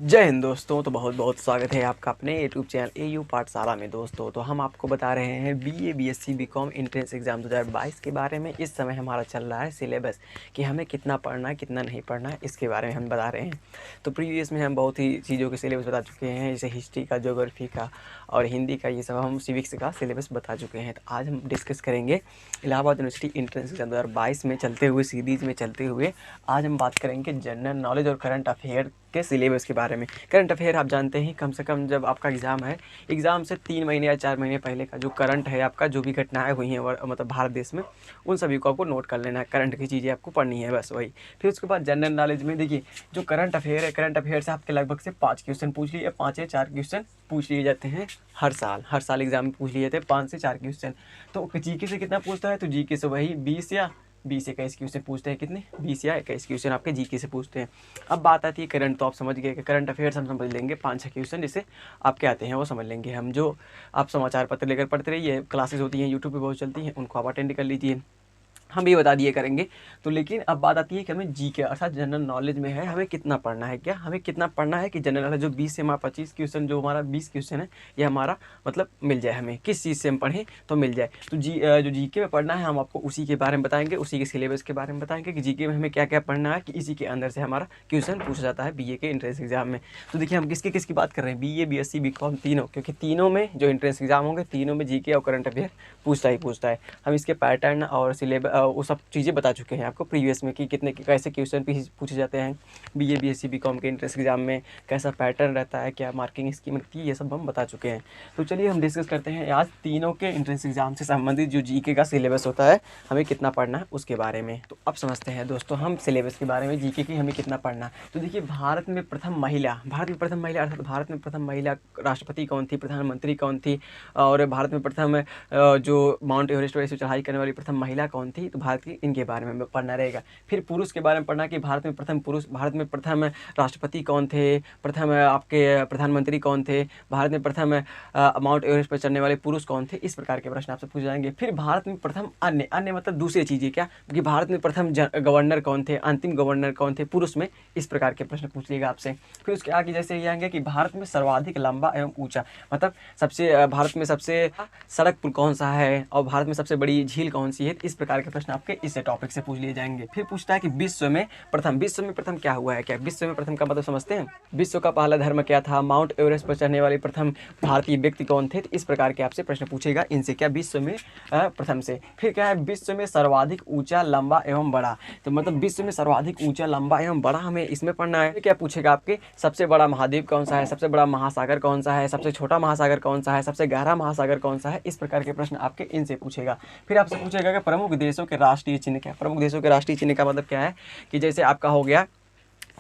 जय हिंद दोस्तों। तो बहुत बहुत स्वागत है आपका अपने यूट्यूब चैनल एयू पाठशाला में। दोस्तों तो हम आपको बता रहे हैं BA BSc BCom entrance exam 2022 के बारे में। इस समय हमारा चल रहा है सिलेबस कि हमें कितना पढ़ना है कितना नहीं पढ़ना है, इसके बारे में हम बता रहे हैं। तो प्रीवियस में हम बहुत ही चीज़ों के सिलेबस बता चुके हैं, जैसे हिस्ट्री का, ज्योग्राफी का और हिंदी का, ये सब हम सिविक्स का सिलेबस बता चुके हैं। तो आज हम डिस्कस करेंगे इलाहाबाद यूनिवर्सिटी एंट्रेंस एग्जाम 2022 में चलते हुए सीरीज़ में चलते हुए आज हम बात करेंगे जनरल नॉलेज और करंट अफेयर के सिलेबस के बारे में। करंट अफेयर आप जानते हैं, कम से कम जब आपका एग्ज़ाम है, एग्ज़ाम से 3 महीने या 4 महीने पहले का जो करंट है आपका, जो भी घटनाएं हुई हैं मतलब भारत देश में, उन सभी को आपको नोट कर लेना है। करंट की चीज़ें आपको पढ़नी है, बस वही। फिर उसके बाद जनरल नॉलेज में देखिए, जो करंट अफेयर है, करंट अफेयर से आपके लगभग से 5 क्वेश्चन पूछ लिए, 5 या 4 क्वेश्चन पूछ लिए जाते हैं हर साल एग्ज़ाम में पूछ लिए जाते हैं 5 से 4 क्वेश्चन। तो जीके से कितना पूछता है, तो जीके से वही 20 या 21 क्वेश्चन पूछते हैं। कितने? 20 या 21 क्वेश्चन आपके जीके से पूछते हैं। अब बात आती है करंट, तो आप समझ गए कि करंट अफेयर्स हम समझ लेंगे 5-6 क्वेश्चन जैसे आपके आते हैं वो समझ लेंगे हम। जो आप समाचार पत्र लेकर पढ़ते रहिए, क्लासेस होती हैं यूट्यूब पे बहुत चलती हैं, उनको आप अटेंड कर लीजिए, हम भी बता दिए करेंगे। तो लेकिन अब बात आती है कि हमें जीके अर्थात जनरल नॉलेज में है, हमें कितना पढ़ना है। क्या हमें कितना पढ़ना है कि जनरल नॉलेज जो 20 से हमारा 25 क्वेश्चन, जो हमारा 20 क्वेश्चन है, ये हमारा मतलब मिल जाए, हमें किस चीज़ से हम पढ़ें तो मिल जाए। तो जो जीके में पढ़ना है, हम आपको उसी के बारे में बताएंगे, उसी के सिलेबस के बारे में बताएंगे कि जीके में हमें क्या क्या पढ़ना है, कि इसी के अंदर से हमारा क्वेश्चन पूछा जाता है बीए के एंट्रेंस एग्जाम में। तो देखिए हम किसकी बात कर रहे हैं, बीए बीएससी बीकॉम तीनों, क्योंकि तीनों में जो एंट्रेंस एग्जाम होंगे, तीनों में जीके और करंट अफेयर पूछता है। हम इसके पैटर्न और सिलेबस वो सब चीज़ें बता चुके हैं आपको प्रीवियस में कि कितने कैसे क्वेश्चन पूछे जाते हैं बीए बीएससी बीकॉम के एंट्रेंस एग्जाम में, कैसा पैटर्न रहता है, क्या मार्किंग स्कीम रहती है, ये सब हम बता चुके हैं। तो चलिए हम डिस्कस करते हैं आज तीनों के एंट्रेंस एग्जाम से संबंधित जो जीके का सिलेबस होता है, हमें कितना पढ़ना है उसके बारे में। तो अब समझते हैं दोस्तों हम सिलेबस के बारे में, जीके की हमें कितना पढ़ना है। तो देखिए, भारत में प्रथम महिला अर्थात भारत में प्रथम महिला राष्ट्रपति कौन थी, प्रधानमंत्री कौन थी, और भारत में प्रथम जो माउंट एवरेस्ट पर चढ़ाई करने वाली प्रथम महिला कौन थी, तो भारत की इनके बारे में पढ़ना रहेगा। फिर पुरुष के बारे में पढ़ना कि भारत में प्रथम पुरुष, भारत में प्रथम राष्ट्रपति कौन थे, प्रथम आपके प्रधानमंत्री कौन थे, भारत में प्रथम माउंट एवरेस्ट पर चढ़ने वाले पुरुष कौन थे, इस प्रकार के प्रश्न आपसे पूछ जाएंगे। फिर भारत में प्रथम अन्य मतलब दूसरी चीज़ें क्या, कि भारत में प्रथम गवर्नर कौन थे, अंतिम गवर्नर कौन थे पुरुष में, इस प्रकार के प्रश्न पूछ लिएगा आपसे। फिर उसके आगे जैसे ये आएंगे कि भारत में सर्वाधिक लंबा एवं ऊँचा, मतलब सबसे भारत में सबसे सड़क पुल कौन सा है, और भारत में सबसे बड़ी झील कौन सी है, इस प्रकार के प्रश्न आपके इस टॉपिक से पूछ लिए जाएंगे। फिर पूछता है कि विश्व में प्रथम क्या हुआ है। क्या विश्व में प्रथम का मतलब समझते हैं? विश्व का पहला धर्म क्या था, माउंट एवरेस्ट पर चढ़ने वाले प्रथम भारतीय व्यक्ति कौन थे, तो इस प्रकार के आपसे प्रश्न पूछेगा इनसे, क्या विश्व में प्रथम से। फिर क्या है, विश्व में सर्वाधिक ऊंचा लंबा एवं बड़ा, तो मतलब विश्व में सर्वाधिक ऊंचा लंबा एवं बड़ा हमें इसमें पढ़ना है। क्या पूछेगा आपके, सबसे बड़ा महाद्वीप कौन सा है, सबसे बड़ा महासागर कौन सा है, सबसे छोटा महासागर कौन सा है, सबसे गहरा महासागर कौन सा है, इस प्रकार के प्रश्न आपके इनसे पूछेगा। फिर आपसे पूछेगा कि प्रमुख देशों के राष्ट्रीय चिन्ह क्या। प्रमुख देशों के राष्ट्रीय चिन्ह का मतलब क्या है, कि जैसे आपका हो गया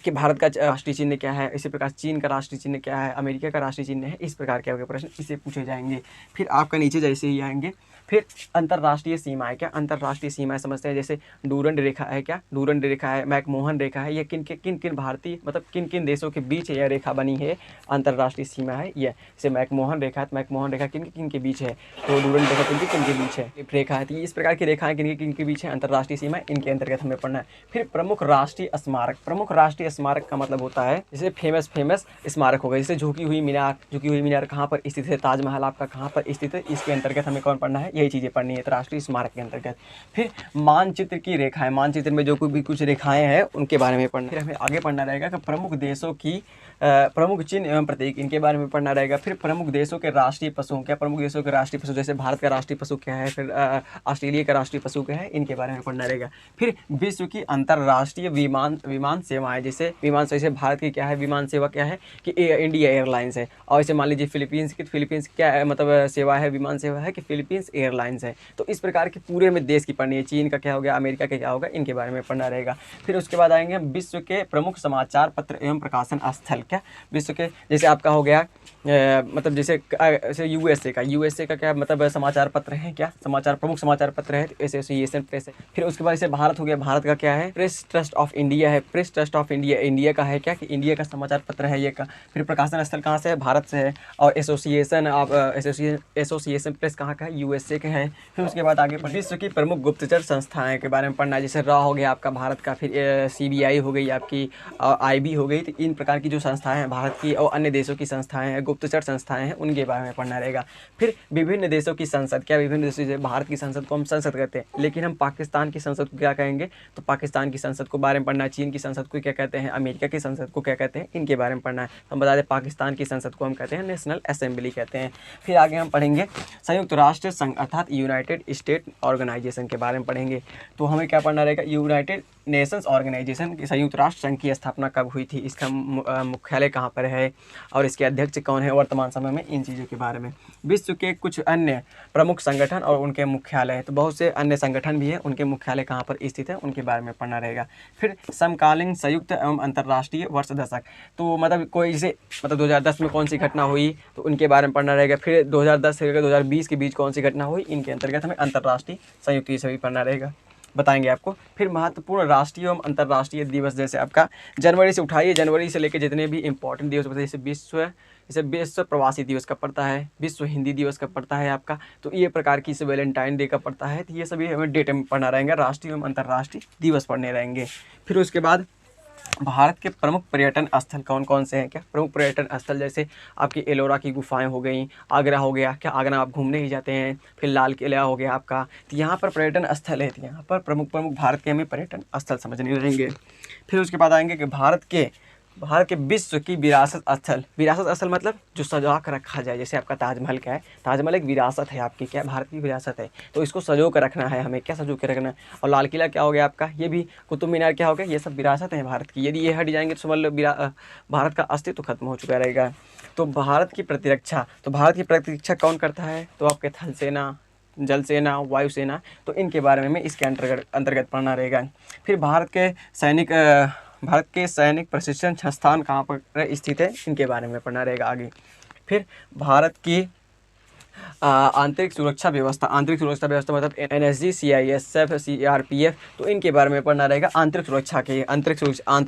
कि भारत का राष्ट्रीय चिन्ह क्या है, इसी प्रकार चीन का राष्ट्रीय चिन्ह क्या है, अमेरिका का राष्ट्रीय चिन्ह है, इस प्रकार के आपके प्रश्न इसे पूछे जाएंगे। फिर आपका नीचे जैसे ही आएंगे, फिर अंतर्राष्ट्रीय सीमाएं क्या, अंतर्राष्ट्रीय सीमाएं समझते हैं। जैसे डूरंड रेखा है, क्या डूरंड रेखा है, मैकमोहन रेखा है, ये किन किन भारतीय मतलब किन किन देशों के बीच यह रेखा बनी है, अंतर्राष्ट्रीय सीमा है ये। जैसे मैकमोहन रेखा है, तो मैकमोहन रेखा किन किन के बीच है, तो डूरंड रेखा किन किन के बीच है, रेखा है। तो इस प्रकार की रेखाएं किन के बीच है, अंतर्राष्ट्रीय सीमा, इनके अंतर्गत हमें पढ़ना है। फिर प्रमुख राष्ट्रीय स्मारक, प्रमुख राष्ट्रीय स्मारक का मतलब होता है जैसे फेमस स्मारक होगा, जैसे झुकी हुई मीनार कहाँ पर स्थित है, ताजमहल आपका कहाँ पर स्थित है, इसके अंतर्गत हमें कौन पढ़ना है, यही चीज़ें पढ़नी है, तो राष्ट्रीय स्मारक के अंतर्गत। फिर मानचित्र की रेखाएं, मानचित्र में जो भी कुछ रेखाएं हैं उनके बारे में पढ़ना। फिर हमें आगे पढ़ना रहेगा कि प्रमुख देशों की प्रमुख चिन्ह एवं प्रतीक, इनके बारे में पढ़ना रहेगा। फिर प्रमुख देशों के राष्ट्रीय पशु, क्या प्रमुख देशों के राष्ट्रीय पशु, जैसे भारत का राष्ट्रीय पशु क्या है, फिर ऑस्ट्रेलिया का राष्ट्रीय पशु क्या है, इनके बारे में पढ़ना रहेगा। फिर विश्व की अंतर्राष्ट्रीय विमान सेवाएं, जैसे विमान जैसे भारत की क्या है विमान सेवा क्या है, कि इंडिया एयरलाइंस है, और जैसे मान लीजिए फिलीपींस क्या है, मतलब सेवा है, विमान सेवा है कि फिलीपींस एयरलाइंस है। तो इस प्रकार के पूरे में देश की पढ़नी है, चीन का क्या हो गया, अमेरिका का क्या होगा, इनके बारे में पढ़ना रहेगा। फिर उसके बाद आएंगे हम विश्व के प्रमुख समाचार पत्र एवं प्रकाशन स्थल, क्या विश्व के, जैसे आपका हो गया मतलब जैसे यूएसए का क्या मतलब समाचार पत्र है, क्या प्रमुख समाचार पत्र है, एसोसिएशन प्रेस है। फिर उसके बाद जैसे भारत हो गया, भारत का क्या है, प्रेस ट्रस्ट ऑफ इंडिया है, प्रेस ट्रस्ट ऑफ इंडिया का है क्या कि इंडिया का समाचार पत्र है ये का। फिर प्रकाशन स्थल कहाँ से है, भारत से है। और एसोसिएशन प्रेस कहाँ का है, यूएसए का है। फिर उसके बाद आगे विश्व की प्रमुख गुप्तचर संस्थाएं के बारे में पढ़ना है, जैसे रॉ हो गया आपका भारत का, फिर सीबीआई हो गई आपकी, आईबी हो गई। तो इन प्रकार की जो संस्थाएं हैं भारत की और अन्य देशों की संस्थाएं हैं, गुप्तचर संस्थाएं हैं, उनके बारे में पढ़ना रहेगा। फिर विभिन्न देशों की संसद, क्या विभिन्न देशों से भारत की संसद को हम संसद कहते हैं, लेकिन हम पाकिस्तान की संसद को क्या कहेंगे, तो पाकिस्तान की संसद को बारे में पढ़ना है। चीन की संसद को क्या कहते हैं, अमेरिका की संसद को क्या कहते हैं, इनके बारे में पढ़ना है। हम बता दें पाकिस्तान की संसद को हम कहते हैं नेशनल असेंबली कहते हैं। फिर आगे हम पढ़ेंगे संयुक्त राष्ट्र संघ अर्थात यूनाइटेड स्टेट ऑर्गेनाइजेशन के बारे में पढ़ेंगे। तो हमें क्या पढ़ना रहेगा, यूनाइटेड नेशंस ऑर्गेनाइजेशन की संयुक्त राष्ट्र संघ की स्थापना कब हुई थी, इसका मुख्यालय कहाँ पर है और इसके अध्यक्ष कौन है वर्तमान समय में, इन चीज़ों के बारे में। विश्व के कुछ अन्य प्रमुख संगठन और उनके मुख्यालय, तो बहुत से अन्य संगठन भी हैं, उनके मुख्यालय कहाँ पर स्थित है, उनके बारे में पढ़ना रहेगा। फिर समकालीन संयुक्त एवं अंतर्राष्ट्रीय वर्ष दशक, तो मतलब कोई जैसे 2010 में कौन सी घटना हुई तो उनके बारे में पढ़ना रहेगा। फिर 2010 से 2020 के बीच कौन सी घटना हुई, इनके अंतर्गत हमें अंतर्राष्ट्रीय संयुक्त ये सभी पढ़ना रहेगा, बताएंगे आपको। फिर महत्वपूर्ण राष्ट्रीय एवं अंतर्राष्ट्रीय दिवस, जैसे आपका जनवरी से उठाइए, जनवरी से लेकर जितने भी इंपॉर्टेंट दिवस बताइए, जैसे विश्व प्रवासी दिवस का पड़ता है, विश्व हिंदी दिवस का पड़ता है आपका, तो ये प्रकार की, वैलेंटाइन डे का पड़ता है। तो ये सभी हमें डेट में पढ़ना रहेंगे, राष्ट्रीय एवं अंतर्राष्ट्रीय दिवस पढ़ने रहेंगे। फिर उसके बाद भारत के प्रमुख पर्यटन स्थल कौन कौन से हैं, क्या प्रमुख पर्यटन स्थल, जैसे आपकी एलोरा की गुफाएं हो गई, आगरा हो गया, क्या आगरा आप घूमने ही जाते हैं, फिर लाल किला हो गया आपका, तो यहाँ पर पर्यटन स्थल है। तो यहाँ पर प्रमुख भारत के हमें पर्यटन स्थल समझने रहेंगे। फिर उसके बाद आएंगे कि भारत के विश्व की विरासत स्थल मतलब जो सजा कर रखा जाए, जैसे आपका ताजमहल क्या है, ताजमहल एक विरासत है आपकी, क्या भारत की विरासत है, तो इसको सजो कर रखना है हमें, क्या सजो कर रखना है। और लाल किला क्या हो गया आपका, ये भी, कुतुब मीनार क्या हो गया, ये सब विरासत है भारत की। यदि ये हट जाएंगे तो समझ लो भारत का अस्तित्व खत्म हो चुका रहेगा। तो भारत की प्रतिरक्षा कौन करता है, तो आपके थल सेना, जल सेना, वायुसेना, तो इनके बारे में इसके अंतर्गत पढ़ना रहेगा। फिर भारत के सैनिक प्रशिक्षण संस्थान कहाँ पर स्थित है, इनके बारे में पढ़ना रहेगा आगे। फिर भारत की आंतरिक सुरक्षा व्यवस्था मतलब एनएसजी, सीआईएसएफ, सीआरपीएफ, तो इनके बारे में पढ़ना रहेगा। आंतरिक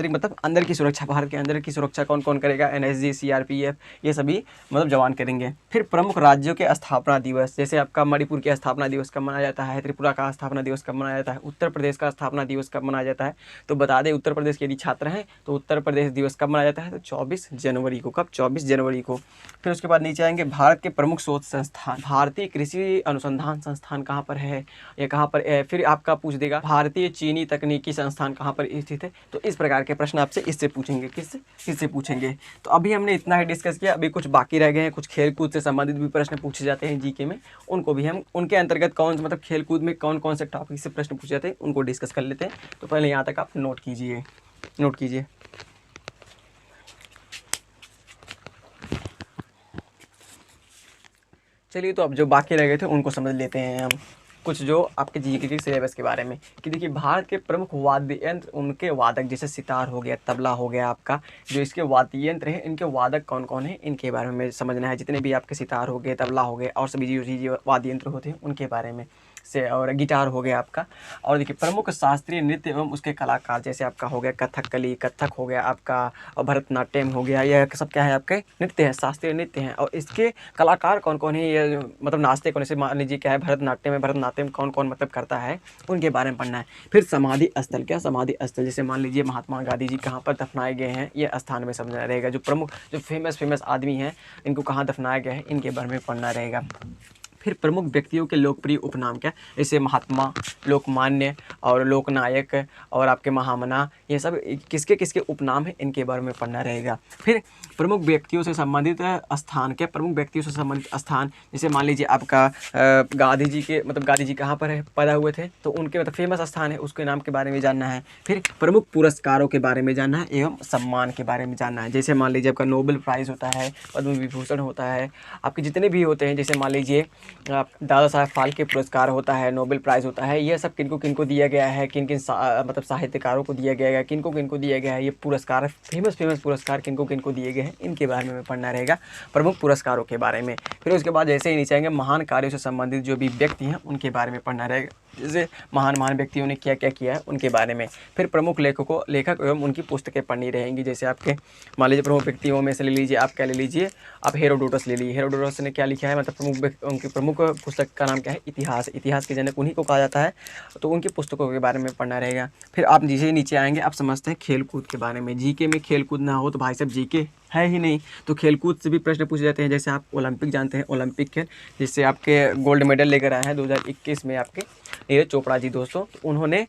मतलब अंदर की सुरक्षा, भारत के अंदर की सुरक्षा कौन कौन करेगा, एनएसजी, सीआरपीएफ, ये सभी मतलब जवान करेंगे। फिर प्रमुख राज्यों के स्थापना दिवस, जैसे आपका मणिपुर के स्थापना दिवस कब मनाया जाता है, त्रिपुरा का स्थापना दिवस कब मनाया जाता है, उत्तर प्रदेश का स्थापना दिवस कब मनाया जाता है। तो बता दें उत्तर प्रदेश के यदि छात्र हैं तो उत्तर प्रदेश दिवस कब मनाया जाता है, तो 24 जनवरी को। कब, 24 जनवरी को। फिर उसके बाद नीचे आएंगे भारत के प्रमुख शोध संस्थान, भारतीय कृषि अनुसंधान संस्थान कहाँ पर है, ये कहाँ पर है। फिर आपका पूछ देगा भारतीय चीनी तकनीकी संस्थान कहाँ पर स्थित है। तो इस प्रकार के प्रश्न आपसे इससे पूछेंगे, किससे पूछेंगे। तो अभी हमने इतना ही डिस्कस किया, अभी कुछ बाकी रह गए हैं, कुछ खेलकूद से संबंधित भी प्रश्न पूछे जाते हैं जीके में, उनको भी हम उनके अंतर्गत मतलब खेलकूद में कौन कौन से टॉपिक से प्रश्न पूछे जाते हैं उनको डिस्कस कर लेते हैं। तो पहले यहाँ तक आप नोट कीजिए। चलिए, तो अब जो बाकी रह गए थे उनको समझ लेते हैं हम, कुछ जो आपके जीके के सिलेबस के बारे में। कि देखिए भारत के प्रमुख वाद्य यंत्र, उनके वादक, जैसे सितार हो गया, तबला हो गया आपका, जो इसके वाद्य यंत्र हैं, इनके वादक कौन कौन हैं, इनके बारे में समझना है। जितने भी आपके सितार हो गए, तबला हो गए और सभी जो वाद्य यंत्र होते हैं उनके बारे में से, और गिटार हो गया आपका। और देखिए प्रमुख शास्त्रीय नृत्य एवं उसके कलाकार, जैसे आपका हो गया कथक हो गया आपका, और भरतनाट्यम हो गया, यह सब क्या है आपके नृत्य है, शास्त्रीय नृत्य हैं। और इसके कलाकार कौन कौन है, ये मतलब नाचते कौन से, मान लीजिए क्या है भरतनाट्यम कौन कौन मतलब करता है, उनके बारे में पढ़ना है। फिर समाधि स्थल, जैसे मान लीजिए महात्मा गांधी जी कहाँ पर दफनाए गए हैं, ये स्थान में समझना रहेगा। जो प्रमुख जो फेमस आदमी हैं, इनको कहाँ दफनाया गया है, इनके बारे में पढ़ना रहेगा। फिर प्रमुख व्यक्तियों के लोकप्रिय उपनाम क्या, जैसे महात्मा, लोकमान्य और लोकनायक और आपके महामना, ये सब किसके किसके उपनाम हैं, इनके बारे में पढ़ना रहेगा। फिर प्रमुख व्यक्तियों से संबंधित स्थान, क्या प्रमुख व्यक्तियों से संबंधित स्थान, जैसे मान लीजिए आपका गांधी जी के मतलब गांधी जी कहाँ पर है पैदा हुए थे, तो उनके मतलब फेमस स्थान है, उसके नाम के बारे में जानना है। फिर प्रमुख पुरस्कारों के बारे में जानना है एवं सम्मान के बारे में जानना है। जैसे मान लीजिए आपका नोबेल प्राइज़ होता है, पद्म विभूषण होता है, आपके जितने भी होते हैं, जैसे मान लीजिए दादा साहब फाल्के पुरस्कार होता है, नोबेल प्राइज़ होता है, ये सब किनको किनको दिया गया है, किन किन मतलब साहित्यकारों को दिया गया है, किनको किनको दिया गया है, ये पुरस्कार फेमस पुरस्कार किनको किनको दिए गए हैं, इनके बारे में पढ़ना रहेगा, प्रमुख पुरस्कारों के बारे में। फिर उसके बाद जैसे ही नीचे आएंगे महान कार्यों से संबंधित जो भी व्यक्ति हैं उनके बारे में पढ़ना रहेगा। जैसे महान महान व्यक्तियों ने क्या क्या किया है उनके बारे में। फिर प्रमुख लेखक एवं उनकी पुस्तकें पढ़नी रहेंगी। जैसे आपके मान लीजिए प्रमुख व्यक्तियों में से ले लीजिए, आप क्या ले लीजिए, आप हेरोडोटस ले लीजिए। हेरोडोटस ने क्या लिखा है, मतलब उनकी प्रमुख पुस्तक का नाम क्या है, इतिहास। इतिहास के जनक उन्हीं को कहा जाता है, तो उनकी पुस्तकों के बारे में पढ़ना रहेगा। फिर आप नीचे आएंगे, आप समझते हैं खेल कूद के बारे में। जीके में खेल कूद ना हो तो भाई साहब जीके है ही नहीं। तो खेलकूद से भी प्रश्न पूछे जाते हैं। जैसे आप ओलंपिक जानते हैं, ओलंपिक खेल जिससे आपके गोल्ड मेडल लेकर आए हैं 2021 में आपके नीरज चोपड़ा जी दोस्तों। तो उन्होंने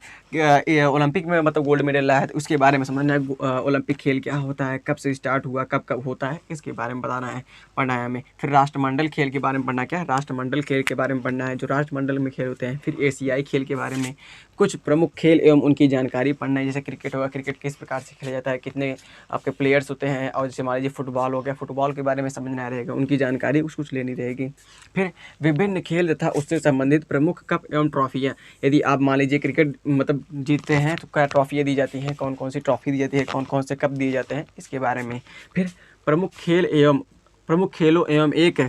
ओलंपिक में मतलब गोल्ड मेडल लाया है, तो उसके बारे में समझना है। ओलंपिक खेल क्या होता है, कब से स्टार्ट हुआ, कब कब होता है, इसके बारे में बताना है, पढ़ना है हमें। फिर राष्ट्रमंडल खेल के बारे में पढ़ना, क्या है राष्ट्रमंडल खेल के बारे में पढ़ना है, जो राष्ट्रमंडल में खेल होते हैं। फिर एशियाई खेल के बारे में, कुछ प्रमुख खेल एवं उनकी जानकारी पढ़ना है। जैसे क्रिकेट होगा, क्रिकेट किस प्रकार से खेला जाता है, कितने आपके प्लेयर्स होते हैं। और जैसे मान लीजिए फुटबॉल हो गया, फुटबॉल के बारे में समझना रहेगा, उनकी जानकारी कुछ लेनी रहेगी। फिर विभिन्न खेल तथा उससे संबंधित प्रमुख कप एवं ट्रॉफियाँ। यदि आप मान लीजिए क्रिकेट मतलब जीतते हैं तो क्या ट्रॉफियाँ दी जाती हैं, कौन कौन सी ट्रॉफी दी जाती है, कौन कौन से कप दिए जाते हैं, इसके बारे में। फिर प्रमुख खेलों एवं एक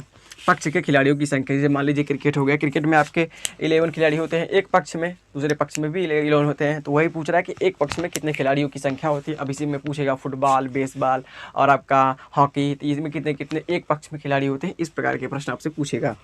पक्ष के खिलाड़ियों की संख्या। जैसे मान लीजिए क्रिकेट हो गया, क्रिकेट में आपके 11 खिलाड़ी होते हैं एक पक्ष में, दूसरे पक्ष में भी 11 होते हैं। तो वही पूछ रहा है कि एक पक्ष में कितने खिलाड़ियों की संख्या होती है। अब इसी में पूछेगा फुटबॉल, बेसबॉल और आपका हॉकी, तो इसमें कितने कितने एक पक्ष में खिलाड़ी होते हैं, इस प्रकार के प्रश्न आपसे पूछेगा।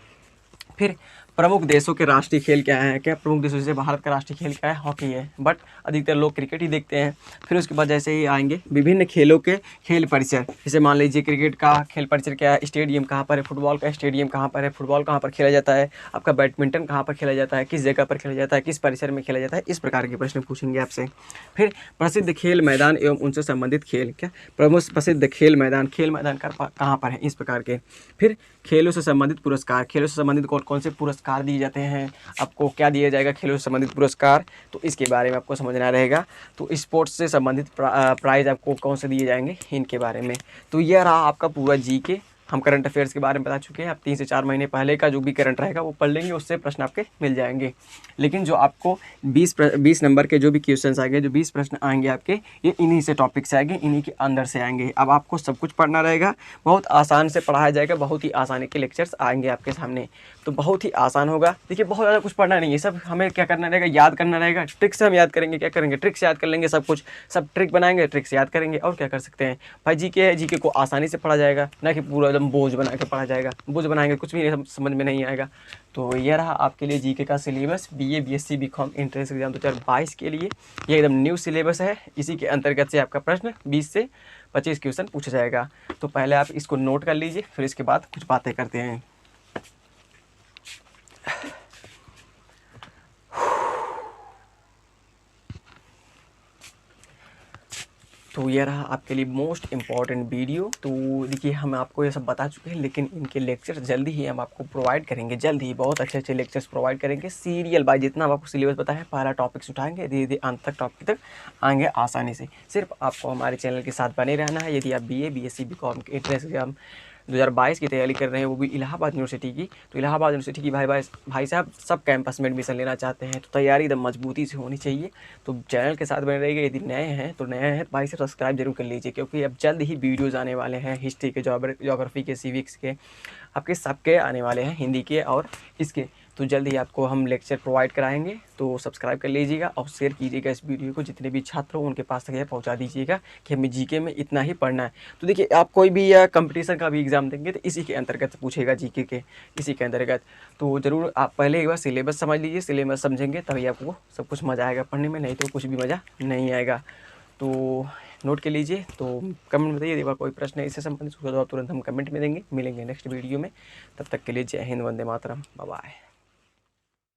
फिर प्रमुख देशों के राष्ट्रीय खेल क्या है, क्या प्रमुख देशों से भारत का राष्ट्रीय खेल क्या है, हॉकी है, बट अधिकतर लोग क्रिकेट ही देखते हैं। फिर उसके बाद जैसे ही आएंगे विभिन्न खेलों के खेल परिसर। जैसे मान लीजिए क्रिकेट का खेल परिसर क्या है, स्टेडियम कहाँ पर है, फुटबॉल का स्टेडियम कहाँ पर है, फुटबॉल कहाँ पर खेला जाता है, आपका बैडमिंटन कहाँ पर खेला जाता है, किस जगह पर खेला जाता है, किस परिसर में खेला जाता है, इस प्रकार के प्रश्न पूछेंगे आपसे। फिर प्रसिद्ध खेल मैदान एवं उनसे संबंधित खेल, क्या प्रमुख प्रसिद्ध खेल मैदान कहाँ पर है, इस प्रकार के। फिर खेलों से संबंधित पुरस्कार, खेलों से संबंधित कौन कौन से पुरस्कार दिए जाते हैं, आपको क्या दिया जाएगा खेलों से संबंधित पुरस्कार, तो इसके बारे में आपको समझना रहेगा। तो स्पोर्ट्स से संबंधित प्राइज आपको कौन से दिए जाएंगे, इनके बारे में। तो यह रहा आपका पूरा जीके। हम करंट अफेयर्स के बारे में बता चुके हैं। आप 3 से 4 महीने पहले का जो भी करंट रहेगा वो पढ़ लेंगे, उससे प्रश्न आपके मिल जाएंगे। लेकिन जो आपको 20 नंबर के जो भी क्वेश्चन आएंगे, जो 20 प्रश्न आएंगे आपके, ये इन्हीं से टॉपिक से आएंगे, इन्हीं के अंदर से आएंगे। अब आपको सब कुछ पढ़ना रहेगा, बहुत आसान से पढ़ाया जाएगा, बहुत ही आसानी के लेक्चर्स आएंगे आपके सामने, तो बहुत ही आसान होगा। देखिए बहुत ज़्यादा कुछ पढ़ना नहीं है, सब हमें क्या करना रहेगा, याद करना रहेगा। ट्रिक से हम याद करेंगे, क्या करेंगे, ट्रिक से याद कर लेंगे सब कुछ, सब ट्रिक बनाएंगे, ट्रिक से याद करेंगे, और क्या कर सकते हैं भाई। जीके है, जीके को आसानी से पढ़ा जाएगा, ना कि पूरा एकदम बोझ बना के पढ़ा जाएगा। बोझ बनाएंगे कुछ भी नहीं समझ में नहीं आएगा। तो ये रहा आपके लिए जीके का syllabus, BA BSc BCom entrance exam 2022 के लिए। ये एकदम न्यू सिलेबस है, इसी के अंतर्गत से आपका प्रश्न 20 से 25 क्वेश्चन पूछा जाएगा। तो पहले आप इसको नोट कर लीजिए, फिर इसके बाद कुछ बातें करते हैं। तो ये रहा आपके लिए मोस्ट इम्पॉर्टेंट वीडियो। तो देखिए हम आपको ये सब बता चुके हैं, लेकिन इनके लेक्चर जल्दी ही हम आपको प्रोवाइड करेंगे, जल्द ही बहुत अच्छे अच्छे लेक्चर्स प्रोवाइड करेंगे सीरियल बाय। जितना हम आपको सिलेबस बताया है, पहला टॉपिक्स उठाएंगे, धीरे धीरे अंत तक टॉपिक तक आएंगे आसानी से। सिर्फ आपको हमारे चैनल के साथ बने रहना है। यदि आप बीए बीएससी बीकॉम के एंट्रेंस एग्जाम 2022 की तैयारी कर रहे हैं, वो भी इलाहाबाद यूनिवर्सिटी की, तो इलाहाबाद यूनिवर्सिटी की भाई साहब सब कैंपस में एडमिशन लेना चाहते हैं, तो तैयारी एकदम मजबूती से होनी चाहिए। तो चैनल के साथ बने रहिएगा। यदि नए हैं तो भाई साहब सब्सक्राइब जरूर कर लीजिए, क्योंकि अब जल्द ही वीडियोज़ आने वाले हैं, हिस्ट्री के, ज्योग्राफी के, सिविक्स के, आपके सबके आने वाले हैं, हिंदी के और इसके। तो जल्द ही आपको हम लेक्चर प्रोवाइड कराएंगे। तो सब्सक्राइब कर लीजिएगा और शेयर कीजिएगा इस वीडियो को, जितने भी छात्र हो उनके पास तक यह पहुंचा दीजिएगा कि हमें जीके में इतना ही पढ़ना है। तो देखिए आप कोई भी या कंपटीशन का भी एग्ज़ाम देंगे तो इसी के अंतर्गत पूछेगा, जीके के इसी के अंतर्गत। तो ज़रूर आप पहले एक बार सिलेबस समझ लीजिए, सिलेबस समझेंगे तभी आपको सब कुछ मज़ा आएगा पढ़ने में, नहीं तो कुछ भी मज़ा नहीं आएगा। तो नोट कर लीजिए। तो कमेंट बताइए यदि कोई प्रश्न है इससे संबंधित, उसका जवाब तुरंत हम कमेंट में देंगे। मिलेंगे नेक्स्ट वीडियो में, तब तक के लिए जय हिंद, वंदे मातरम, बाय बाय।